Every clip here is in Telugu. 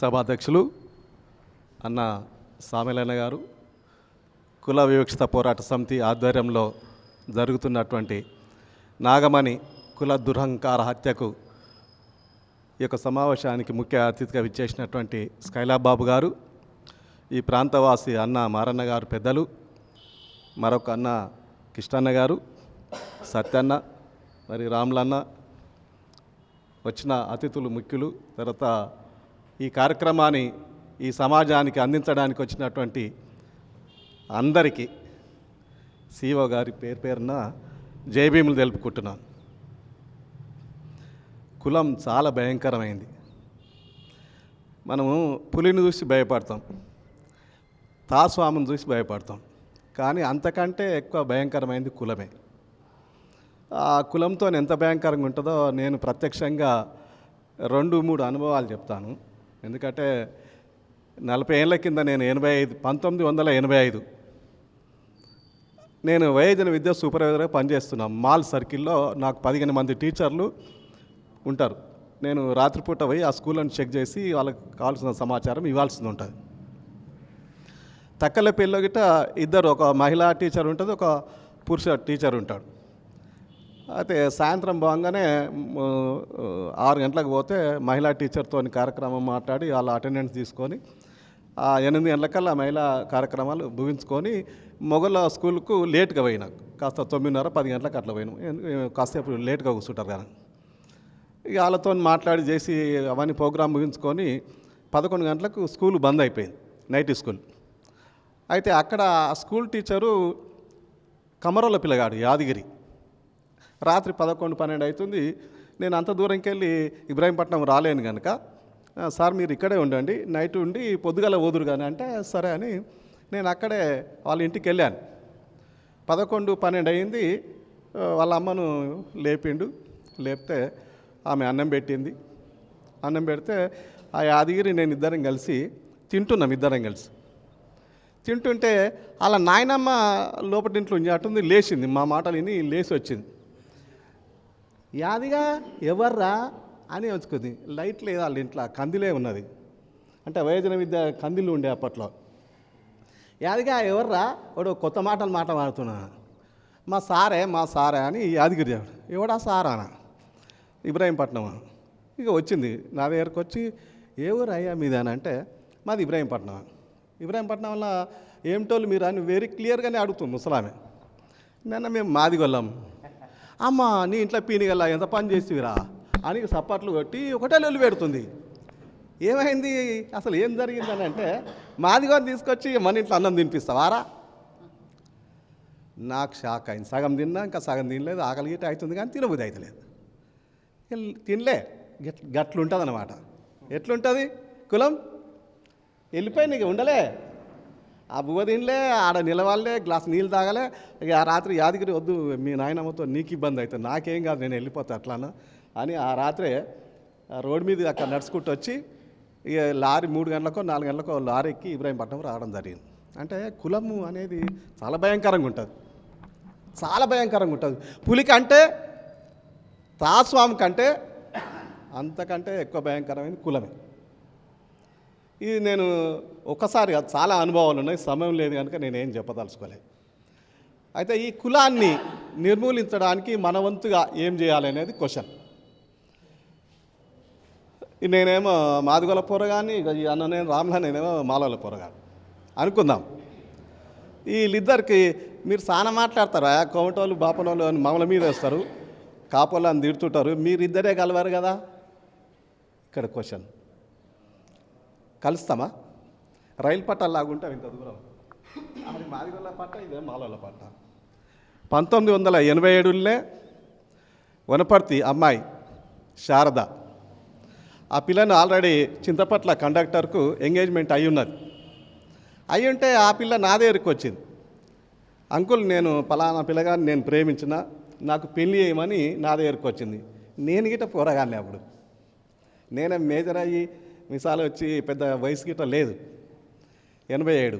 సభాధ్యక్షులు అన్న సామెలన్న గారు, కుల వివక్షత పోరాట సమితి ఆధ్వర్యంలో జరుగుతున్నటువంటి నాగమణి కుల దురహంకార హత్యకు ఈ యొక్క సమావేశానికి ముఖ్య అతిథిగా విచ్చేసినటువంటి స్కైలాబాబు గారు, ఈ ప్రాంతవాసి అన్న మారన్న గారు పెద్దలు, మరొక అన్న కిష్టన్న గారు, సత్యన్న, మరి రాములన్న, వచ్చిన అతిథులు ముఖ్యులు, తర్వాత ఈ కార్యక్రమాన్ని ఈ సమాజానికి అందించడానికి వచ్చినటువంటి అందరికీ సిఓ గారి పేరు పేరున జయభీములు తెలుపుకుంటున్నాను. కులం చాలా భయంకరమైంది. మనము పులిని చూసి భయపడతాం, తాస్వామిని చూసి భయపడతాం, కానీ అంతకంటే ఎక్కువ భయంకరమైంది కులమే. ఆ కులంతో ఎంత భయంకరంగా ఉంటుందో నేను ప్రత్యక్షంగా 2-3 అనుభవాలు చెప్తాను. ఎందుకంటే 40 ఏళ్ళ కింద నేను 1985 నేను వయోజన విద్యా సూపర్వైజర్గా పనిచేస్తున్నాను. మాల్ సర్కిల్లో నాకు 15 మంది టీచర్లు ఉంటారు. నేను రాత్రిపూట పోయి ఆ స్కూళ్ళని చెక్ చేసి వాళ్ళకి కావాల్సిన సమాచారం ఇవ్వాల్సింది ఉంటుంది. తక్కలపల్లిలో గిట్ట ఇద్దరు, ఒక మహిళా టీచర్ ఉంటుంది, ఒక పురుష టీచర్ ఉంటాడు. అయితే సాయంత్రం పోగానే 6 గంటలకు పోతే మహిళా టీచర్తో కార్యక్రమం మాట్లాడి వాళ్ళ అటెండెన్స్ తీసుకొని 8 గంటలకల్లా మహిళా కార్యక్రమాలు ముగించుకొని మొగల స్కూల్కు లేట్గా పోయినా, కాస్త 9:30-10 గంటలకు అట్లా పోయినాం. కాసేపు లేట్గా కూర్చుంటారు కానీ ఇక వాళ్ళతో మాట్లాడి చేసి అవన్నీ ప్రోగ్రాం ముగించుకొని 11 గంటలకు స్కూల్ బంద్ అయిపోయింది, నైట్ స్కూల్. అయితే అక్కడ స్కూల్ టీచరు కమరోళ్ళ పిల్లగాడు, యాదగిరి. రాత్రి 11-12 అవుతుంది. నేను అంత దూరంకి వెళ్ళి ఇబ్రాహీంపట్నం రాలేను కనుక, సార్ మీరు ఇక్కడే ఉండండి, నైట్ ఉండి పొద్దుగల ఓదురు కానీ అంటే సరే అని నేను అక్కడే వాళ్ళ ఇంటికి వెళ్ళాను. 11-12 అయింది. వాళ్ళ అమ్మను లేపితే ఆమె అన్నం పెట్టింది. అన్నం పెడితే ఆ యాదగిరి నేను ఇద్దరం కలిసి ఇద్దరం కలిసి తింటుంటే వాళ్ళ నాయనమ్మ లోపటింట్లో అటుంది, లేచింది. మా మాటలు విని లేచి వచ్చింది. యాదిగా ఎవర్రా అని వచ్చుకుంది. లైట్ లేదు వాళ్ళ ఇంట్లో, కందిలే ఉన్నది. అంటే వయోజన విద్య కందిలు ఉండే అప్పట్లో. యాదిగా ఎవర్రా, వాడు కొత్త మాట్లాడుతున్నా. మా సారే అని యాదగిరి చెప్పాడు. ఎవడా సారానా? ఇబ్రాహీంపట్నం. ఇక వచ్చింది నా దగ్గరకు వచ్చి, ఏ ఊరు అయ్యా మీది అని అంటే, మాది ఇబ్రాహీంపట్నం. ఇబ్రాహీంపట్నం వల్ల ఏమిటోళ్ళు మీరు అని వెరీ క్లియర్గానే అడుగుతుంది ముసలామె. నిన్న మేము మాదిగొల్లాం. అమ్మ నీ ఇంట్లో పీనిగల్లా ఎంత పని చేసివిరా అని సప్పట్లు కొట్టి ఒకటే లొల్లి పెడుతుంది. ఏమైంది అసలు ఏం జరిగిందని అంటే, మాదిగోని తీసుకొచ్చి మన ఇంట్లో అన్నం తినిపిస్తావారా? నాకు షాక్ అయింది. సగం తిన్నా, ఇంకా సగం తినలేదు. ఆకలి గిట్ట అవుతుంది కానీ తినబుద్ధి అవుతలేదు. తినలే. గట్లుంటుంది అన్నమాట. ఎట్లుంటుంది కులం? వెళ్ళిపోయి నీకు ఉండలే, ఆ బువ్వ తినలే, ఆడ నిలవాలే, గ్లాస్ నీళ్ళు తాగలే. ఇక ఆ రాత్రి యాదగిరి, వద్దు మీ నాయనమ్మతో నీకు ఇబ్బంది అవుతుంది, నాకేం కాదు, నేను వెళ్ళిపోతా అట్లానా అని ఆ రాత్రే రోడ్డు మీద అక్కడ నడుచుకుంటూ వచ్చి ఇక లారీ 3 గంటలకో 4 గంటలకో లారీ ఎక్కి ఇబ్రాహీంపట్నం రావడం జరిగింది. అంటే కులము అనేది చాలా భయంకరంగా ఉంటుంది, చాలా భయంకరంగా ఉంటుంది. పులి కంటే, తాస్వామి కంటే అంతకంటే ఎక్కువ భయంకరమైన కులమే. ఇది నేను ఒక్కసారి చాలా అనుభవాలు ఉన్నాయి, సమయం లేదు కనుక నేనేం చెప్పదలుచుకోలేదు. అయితే ఈ కులాన్ని నిర్మూలించడానికి మన వంతుగా ఏం చేయాలనేది క్వశ్చన్. నేనేమో మాదిగొల పోరగాని, ఈ అన్న నేను రాముల, నేనేమో మాలల పోరగాని అనుకుందాం. వీళ్ళిద్దరికి మీరు చాలా మాట్లాడతారా, కోమటోళ్ళు బాపనోళ్ళు అని మమ్మల మీద వేస్తారు, కాపోళ్ళు అని తిడుతుంటారు, మీరిద్దరే కలవారు కదా. ఇక్కడ క్వశ్చన్, కలుస్తామా? రైలు పట్టాలు లాగుంటాం ఇంత దూరం. అది మాదిగొల్ల పట్ట, ఇదే మాలల పట్ట. 1987లోనే వనపర్తి అమ్మాయి శారద, ఆ పిల్లని ఆల్రెడీ చింతపట్ల కండక్టర్కు ఎంగేజ్మెంట్ అయి ఉన్నది. అయి ఉంటే ఆ పిల్ల నా దగ్గరికి వచ్చింది. అంకుల్ నేను పలానా పిల్లగాన్ని నేను ప్రేమించిన, నాకు పెళ్ళి చేయమని నా దగ్గరికి వచ్చింది. నేను గిట్ట పోరగానే, అప్పుడు నేనే మేజర్ అయ్యి మిసాలు వచ్చి పెద్ద వయసు గిట్ట లేదు. 87.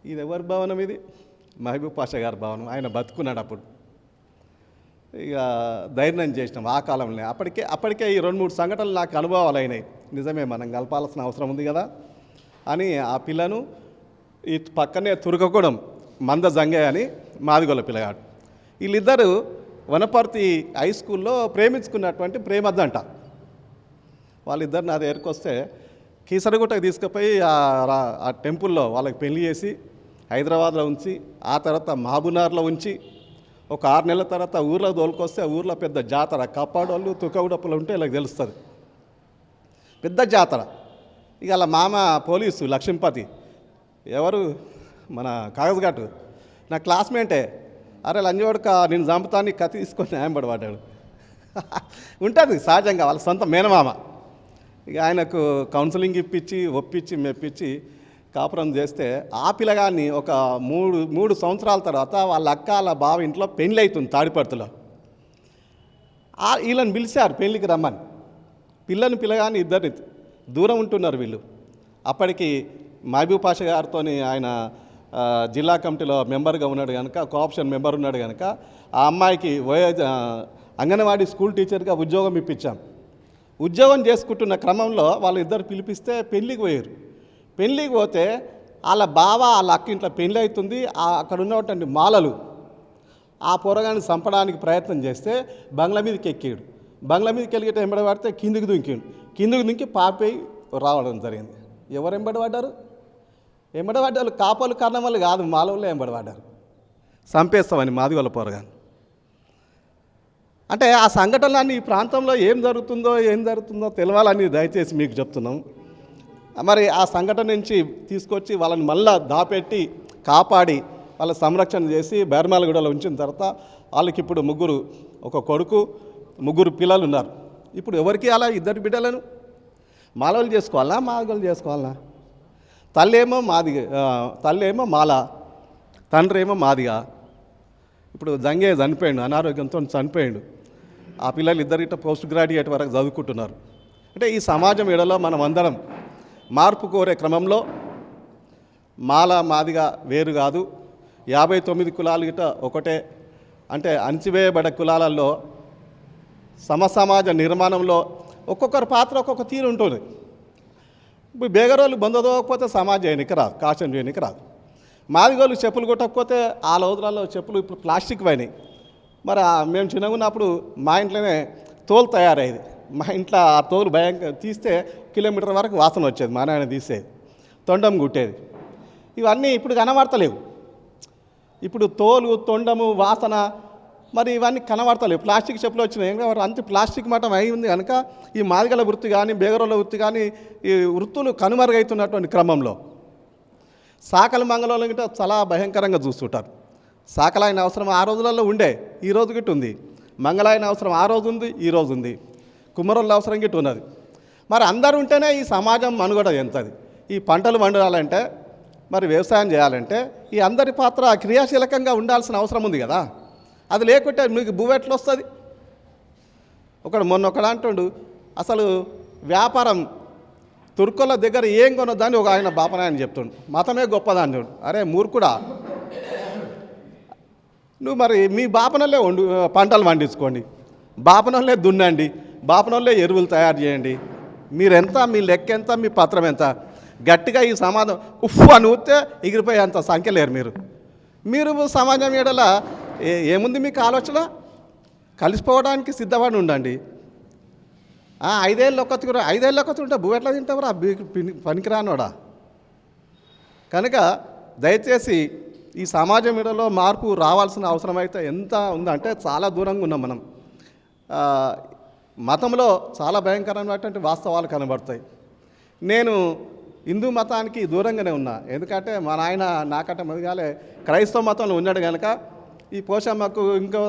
ఇది ఎవరి భవనం? ఇది మహబూబ్ పాషా గారి భవనం. ఆయన బతుకున్నాడు అప్పుడు. ఇక ధైర్యం చేసినాం ఆ కాలంలో. అప్పటికే ఈ 2-3 సంఘటనలు నాకు అనుభవాలు అయినాయి. నిజమే, మనం కలపాల్సిన అవసరం ఉంది కదా అని ఆ పిల్లను ఈ పక్కనే తురకగూడెం మంద జంగే అని మాదిగొల్ల పిల్లగాడు, వీళ్ళిద్దరూ వనపర్తి హై స్కూల్లో ప్రేమించుకున్నటువంటి ప్రేమద్దంట. వాళ్ళిద్దరు నా దగ్గరికి వస్తే కీసరగుట్టకు తీసుకుపోయి ఆ టెంపుల్లో వాళ్ళకి పెళ్లి చేసి హైదరాబాద్లో ఉంచి, ఆ తర్వాత మహబూబ్నగర్లో ఉంచి, ఒక 6 నెలల తర్వాత ఊర్లో తోలుకొస్తే ఊర్లో పెద్ద జాతర, కప్పాడోళ్ళు తుకవుడప్పులు ఉంటే ఇలా తెలుస్తుంది, పెద్ద జాతర. ఇక వాళ్ళ మామ పోలీసు లక్ష్మీపతి, ఎవరు మన కాగజ్ఘాటు నా క్లాస్మేటే, అరే లంజోడక నేను చంపుతాను కత్తి తీసుకొని న్యాయం పడబడ్డాడు. ఉంటుంది సహజంగా, వాళ్ళ సొంత మేనమామ. ఇక ఆయనకు కౌన్సిలింగ్ ఇప్పించి ఒప్పించి మెప్పించి కాపురం చేస్తే ఆ పిల్లగాన్ని ఒక మూడు సంవత్సరాల తర్వాత వాళ్ళ అక్క వాళ్ళ బావ ఇంట్లో పెళ్ళి అవుతుంది తాడిపర్తిలో. వీళ్ళని పిలిచారు పెళ్ళికి రమ్మని. పిల్లగాని ఇద్దరు దూరం ఉంటున్నారు వీళ్ళు. అప్పటికి మహబూబ్ పాషా గారితో ఆయన జిల్లా కమిటీలో మెంబర్గా ఉన్నాడు కనుక, కోఆప్షన్ మెంబర్ ఉన్నాడు కనుక ఆ అమ్మాయికి అంగన్వాడీ స్కూల్ టీచర్గా ఉద్యోగం ఇప్పించాం. ఉద్యోగం చేసుకుంటున్న క్రమంలో వాళ్ళు ఇద్దరు పిలిపిస్తే పెళ్ళికి పోయారు. పెళ్ళికి పోతే వాళ్ళ బావ వాళ్ళ అక్క ఇంట్లో పెళ్ళి అవుతుంది. అక్కడ ఉన్నటువంటి మాలలు ఆ పొరగాన్ని చంపడానికి ప్రయత్నం చేస్తే బంగ్లా మీదకి ఎక్కాడు. బంగ్లా మీదకి వెళ్ళితే ఎంబడి పడితే కిందికి దుంకి పాపై రావడం జరిగింది. ఎవరు ఎంబడిపడ్డారు? ఎంబడిపడ్డారు కాపలు కర్ణమల్లు కాదు, మాలవులే ఎంబడిపడ్డారు. చంపేస్తామని మాదిగొల్ల పొరగాన్ని. అంటే ఆ సంఘటనలన్నీ ఈ ప్రాంతంలో ఏం జరుగుతుందో తెలవాలని దయచేసి మీకు చెప్తున్నాం. మరి ఆ సంఘటన నుంచి తీసుకొచ్చి వాళ్ళని మళ్ళా దాపెట్టి కాపాడి వాళ్ళ సంరక్షణ చేసి బైర్మాలగూడలో ఉంచిన తర్వాత వాళ్ళకి ఇప్పుడు ఒక కొడుకు 3 పిల్లలు ఉన్నారు. ఇప్పుడు ఎవరికి అలా 2 బిడ్డలను మాలలు చేసుకోవాలా మాదిగలు చేసుకోవాలా? తల్లేమో మాల, తండ్రి ఏమో మాదిగా. ఇప్పుడు జంగే చనిపోయాడు, అనారోగ్యంతో చనిపోయాడు. ఆ పిల్లలు ఇద్దరిట పోస్ట్ గ్రాడ్యుయేట్ వరకు చదువుకుంటున్నారు. అంటే ఈ సమాజం ఎడలో మనం అందరం మార్పు కోరే క్రమంలో మాల మాదిగా వేరు కాదు, 59 కులాలు గిట ఒకటే. అంటే అణచివేయబడ్డ కులాలలో సమసమాజ నిర్మాణంలో ఒక్కొక్కరి పాత్ర ఒక్కొక్క తీరు ఉంటుంది. ఇప్పుడు బేగరోళ్ళు బొందదోకపోతే సమాజం చేయనికి రాదు, కాశం చేయనికి రాదు. మాదిగోళ్ళు చెప్పులు కొట్టకపోతే ఆ రోజులలో చెప్పులు ఇప్పుడు ప్లాస్టిక్ అయినాయి. మరి మేము చిన్నగా ఉన్నప్పుడు మా ఇంట్లోనే తోలు తయారయ్యేది. మా ఇంట్లో ఆ తోలు భయంకర తీస్తే కిలోమీటర్ వరకు వాసన వచ్చేది, మా నాయన తీసేది, తొండం కుట్టేది. ఇవన్నీ ఇప్పుడు కనబడతలేవు. ఇప్పుడు తోలు తొండము వాసన మరి ఇవన్నీ కనబడతలేవు. ప్లాస్టిక్ చెప్పులు వచ్చినాయి. అంత ప్లాస్టిక్ మఠం అయి ఉంది కనుక ఈ మాదిగల వృత్తి కానీ బేగరోళ్ళ వృత్తి కానీ ఈ వృత్తులు కనుమరుగవుతున్నటువంటి క్రమంలో సాకల మంగళంలో గిట్ట చాలా భయంకరంగా చూస్తుంటారు. సాకలాయన అవసరం ఆ రోజులలో ఉండే, ఈ రోజు గిట్ట ఉంది. మంగళాయన అవసరం ఆ రోజు ఉంది, ఈ రోజు ఉంది. కుమ్మరోళ్ళ అవసరం గిట్ట ఉన్నది. మరి అందరూ ఉంటేనే ఈ సమాజం మనుగడ ఎంతది. ఈ పంటలు పండాలంటే, మరి వ్యవసాయం చేయాలంటే ఈ అందరి పాత్ర క్రియాశీలకంగా ఉండాల్సిన అవసరం ఉంది కదా. అది లేకుంటే మీకు భూమి ఎట్లా వస్తుంది? మొన్న అంటుండు, అసలు వ్యాపారం తుర్కుల దగ్గర ఏం కొనొద్దని ఒక ఆయన బాపనాయని చెప్తుండు, మతమే గొప్పదాన్ని. అరే మూర్ఖుడా, నువ్వు మరి మీ బాపనల్లే పంటలు పండించుకోండి, బాపనల్లే దున్నండి, బాపనల్లే ఎరువులు తయారు చేయండి. మీరెంత, మీ లెక్క ఎంత, మీ పత్రం ఎంత? గట్టిగా ఈ సమాజం అని ఊస్తే ఎగిరిపోయే అంత సంఖ్య లేరు మీరు సమాజం ఏడలా ఏముంది మీకు ఆలోచన? కలిసిపోవడానికి సిద్ధపడి ఉండండి. 5 ఏళ్ళు ఒక్కతుంటే భూ ఎట్లా తింటావురా పనికిరానోడా? కనుక దయచేసి ఈ సమాజం మీడలో మార్పు రావాల్సిన అవసరం అయితే ఎంత ఉందంటే చాలా దూరంగా ఉన్నాం మనం. మతంలో చాలా భయంకరమైనటువంటి వాస్తవాలు కనబడతాయి. నేను హిందూ మతానికి దూరంగానే ఉన్నా. ఎందుకంటే మా నాయన నాకంటే మొదగాలే క్రైస్తవ మతంలో ఉన్నాడు కనుక ఈ పోషమ్మకు ఇంకో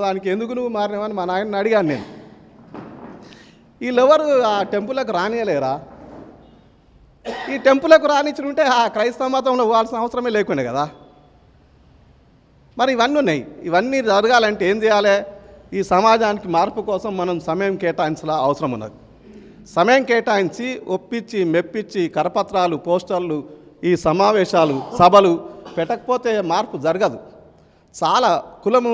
దానికి ఎందుకు నువ్వు మారినావని మా నాయనని అడిగాను నేను. వీళ్ళెవరు ఆ టెంపుల్కి రానియలేరా? ఈ టెంపుల్కి రానిచ్చుంటే ఆ క్రైస్తవ మతంలో పోవాల్సిన అవసరమే లేకుండే కదా. మరి ఇవన్నీ ఉన్నాయి. ఇవన్నీ జరగాలంటే ఏం చేయాలి? ఈ సమాజానికి మార్పు కోసం మనం సమయం కేటాయించాల్సిన అవసరం ఉన్నది. సమయం కేటాయించి ఒప్పించి మెప్పించి కరపత్రాలు పోస్టర్లు ఈ సమావేశాలు సభలు పెట్టకపోతే మార్పు జరగదు. చాలా కులము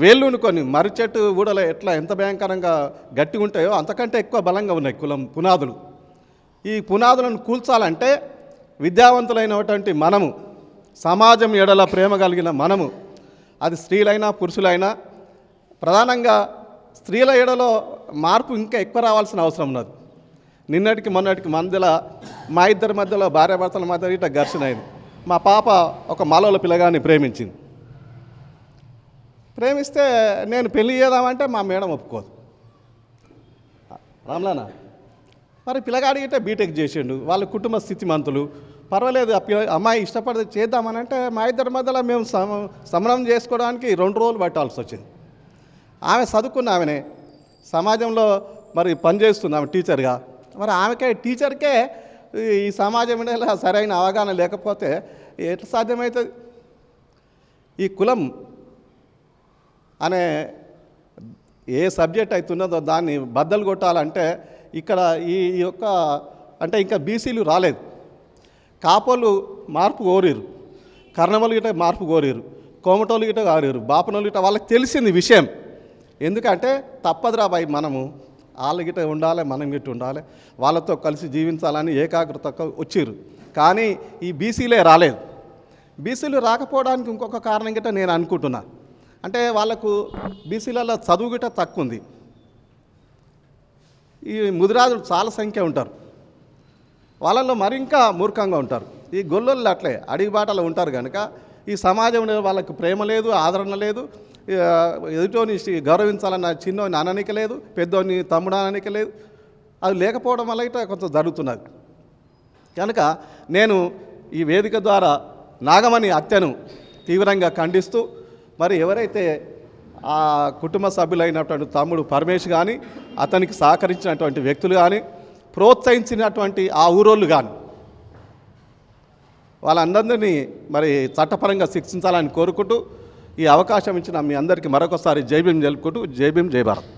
వేళ్ళుని కొన్ని మర్రి చెట్టు ఊడలో ఎట్లా ఎంత భయంకరంగా గట్టిగా ఉంటాయో అంతకంటే ఎక్కువ బలంగా ఉన్నాయి కులం పునాదులు. ఈ పునాదులను కూల్చాలంటే విద్యావంతులైనటువంటి మనము, సమాజం ఎడల ప్రేమ కలిగిన మనము, అది స్త్రీలైనా పురుషులైనా, ప్రధానంగా స్త్రీల ఎడలో మార్పు ఇంకా ఎక్కువ రావాల్సిన అవసరం ఉన్నది. నిన్నటికి మొన్నటికి మా ఇద్దరి మధ్యలో భార్యాభర్తల మధ్య ఇట్లా ఘర్షణ అయింది. మా పాప ఒక మాలోల పిల్లగాన్ని ప్రేమించింది. ప్రేమిస్తే నేను పెళ్లి చేద్దామంటే మా మేడం ఒప్పుకోదు. రామ్లానా మరి పిల్లగాడి గిట్టే బీటెక్ చేసిండు, వాళ్ళ కుటుంబ స్థితిమంతులు, పర్వాలేదు అమ్మాయి ఇష్టపడితే చేద్దామని అంటే మా ఇద్దరి మధ్యలో మేము సమరం చేసుకోవడానికి 2 రోజులు పట్టాల్సి వచ్చింది. ఆమె చదువుకున్న ఆమెనే, సమాజంలో మరి పనిచేస్తుంది ఆమె టీచర్గా. మరి ఆమెకే టీచర్కే ఈ సమాజం మీద సరైన అవగాహన లేకపోతే ఎట్లా సాధ్యమవుతుంది? ఈ కులం అనే ఏ సబ్జెక్ట్ అవుతున్నదో దాన్ని బద్దలు కొట్టాలంటే ఇక్కడ ఈ యొక్క అంటే ఇంకా బీసీలు రాలేదు. కాపోళ్ళు మార్పు కోరిరు, కర్ణములు గిట్ట మార్పు కోరిరు, కోమటోళ్ళు గిట్ట కోరిరు, బాపనోళ్ళు గిట్ట వాళ్ళకి తెలిసింది విషయం. ఎందుకంటే తప్పదురా బాయ్, మనము వాళ్ళ గిట్ట ఉండాలి, మనం గిట్ట ఉండాలి, వాళ్ళతో కలిసి జీవించాలని ఏకాగ్రతకు వచ్చిర్రు. కానీ ఈ బీసీలే రాలేదు. బీసీలు రాకపోవడానికి ఇంకొక కారణం గిట్ట నేను అనుకుంటున్నా. అంటే వాళ్ళకు బీసీలలో చదువు గిట్ట తక్కువ ఉంది. ఈ ముదిరాజులు చాలా సంఖ్య ఉంటారు, వాళ్ళల్లో మరి ఇంకా మూర్ఖంగా ఉంటారు. ఈ గొల్లోళ్ళు అట్లే అడిగి బాటలో ఉంటారు కనుక ఈ సమాజంలో వాళ్ళకు ప్రేమ లేదు, ఆదరణ లేదు, ఎదుటోని గౌరవించాలన్న చిన్నోని అననిక లేదు, పెద్దోని తమ్ముడు అననిక లేదు. అది లేకపోవడం వల్ల ఇట్లా కొంత జరుగుతున్నది. కనుక నేను ఈ వేదిక ద్వారా నాగమణి హత్యను తీవ్రంగా ఖండిస్తూ, మరి ఎవరైతే ఆ కుటుంబ సభ్యులైనటువంటి తమ్ముడు పరమేష్ కానీ, అతనికి సహకరించినటువంటి వ్యక్తులు కానీ, ప్రోత్సహించినటువంటి ఆ ఊరోళ్ళు కానీ, వాళ్ళందరినీ మరి చట్టపరంగా శిక్షించాలని కోరుకుంటూ ఈ అవకాశం ఇచ్చిన మీ అందరికీ మరొకసారి జై భీమ్ తెలుపుకుంటూ జై భీమ్ జై భారత్.